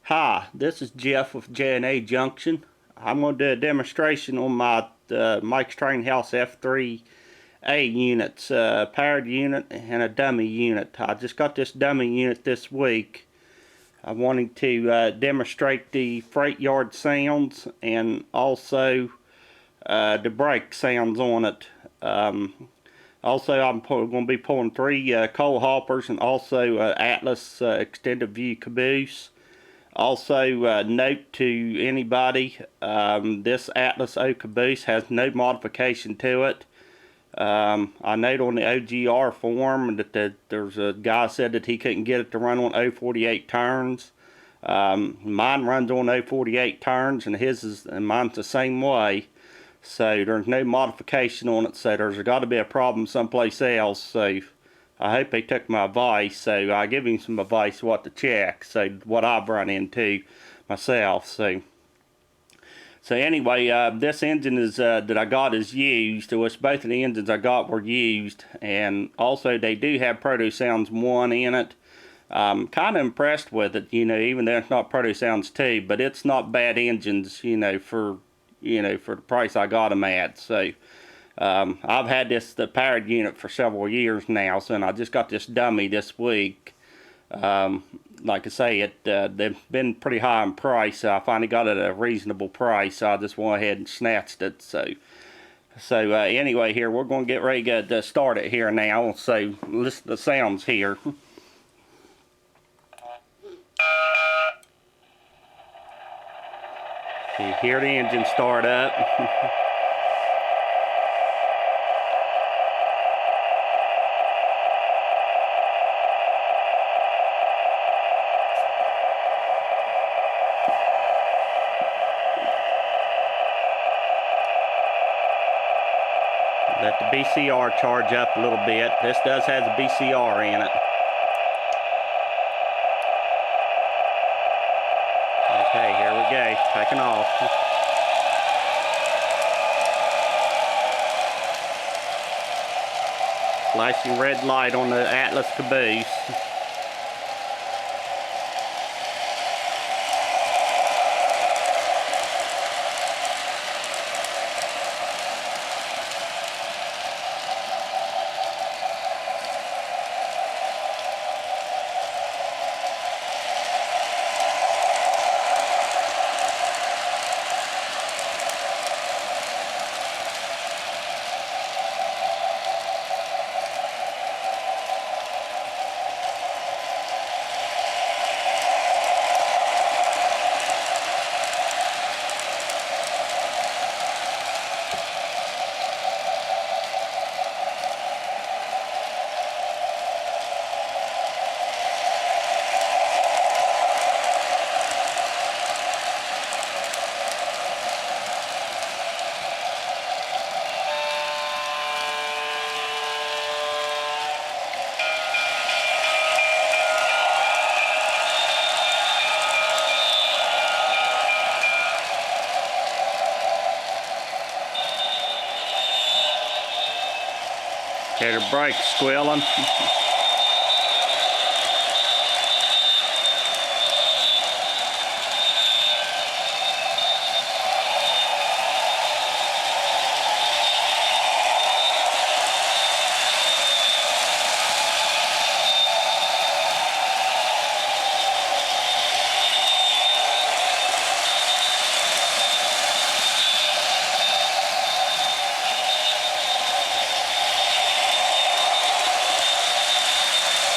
Hi, this is Jeff with J&A Junction. I'm going to do a demonstration on my Mike's Training House F3A units, powered unit and a dummy unit. I just got this dummy unit this week. I'm wanting to demonstrate the freight yard sounds and also the brake sounds on it. Also, I'm going to be pulling 3 coal hoppers and also Atlas extended view caboose. Also, note to anybody, this Atlas O caboose has no modification to it. I note on the OGR form that there's a guy said that he couldn't get it to run on 048 turns. Mine runs on 048 turns, and mine's the same way. So there's no modification on it. So there's got to be a problem someplace else. So I hope he took my advice. So I give him some advice what to check. So what I've run into myself. So anyway, this engine is that I got is used. Both of the engines I got were used, and also they do have Proto Sounds 1 in it. I'm kind of impressed with it, even though it's not Proto Sounds 2, but it's not bad engines, for the price I got them at. So I've had the powered unit for several years now, so and I just got this dummy this week. Like I say, they've been pretty high in price, so I finally got it at a reasonable price, so I just went ahead and snatched it. So anyway, here we're going to get ready to start it here now. So listen to the sounds here. You hear the engine start up. Let the BCR charge up a little bit. This does have the BCR in it. Okay, here we go. Taking off. Flashing red light on the Atlas Caboose. Hear the brakes squealing.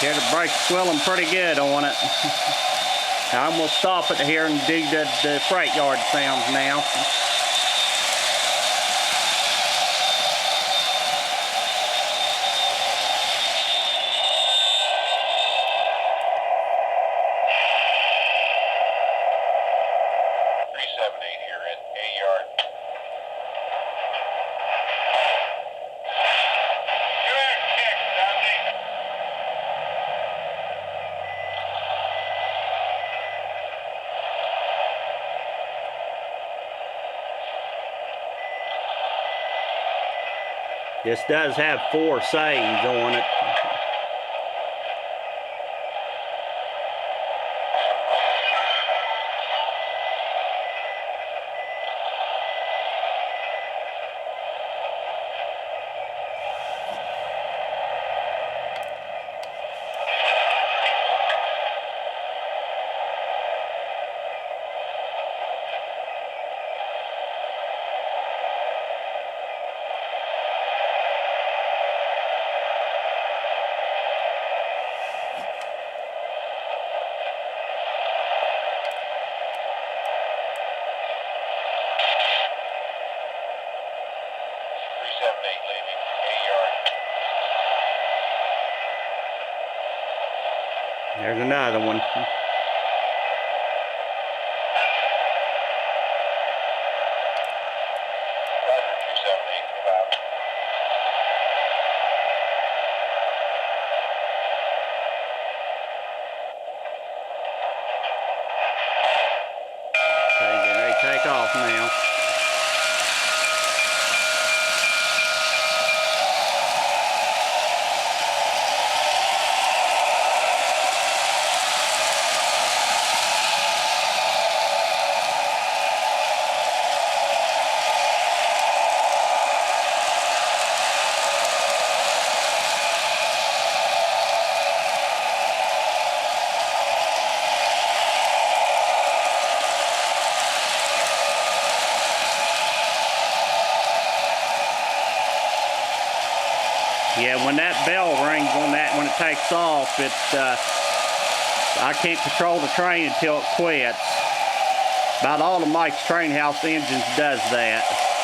Hear the brakes swelling pretty good on it. I'm going to stop it here and do the freight yard sounds now. This does have 4 sayings on it. leaving 8 yard. There's another one. Roger, 278, 5. They take off now. Yeah, when that bell rings on that, when it takes off, I can't control the train until it quits. About all the Mike's Train House engines does that.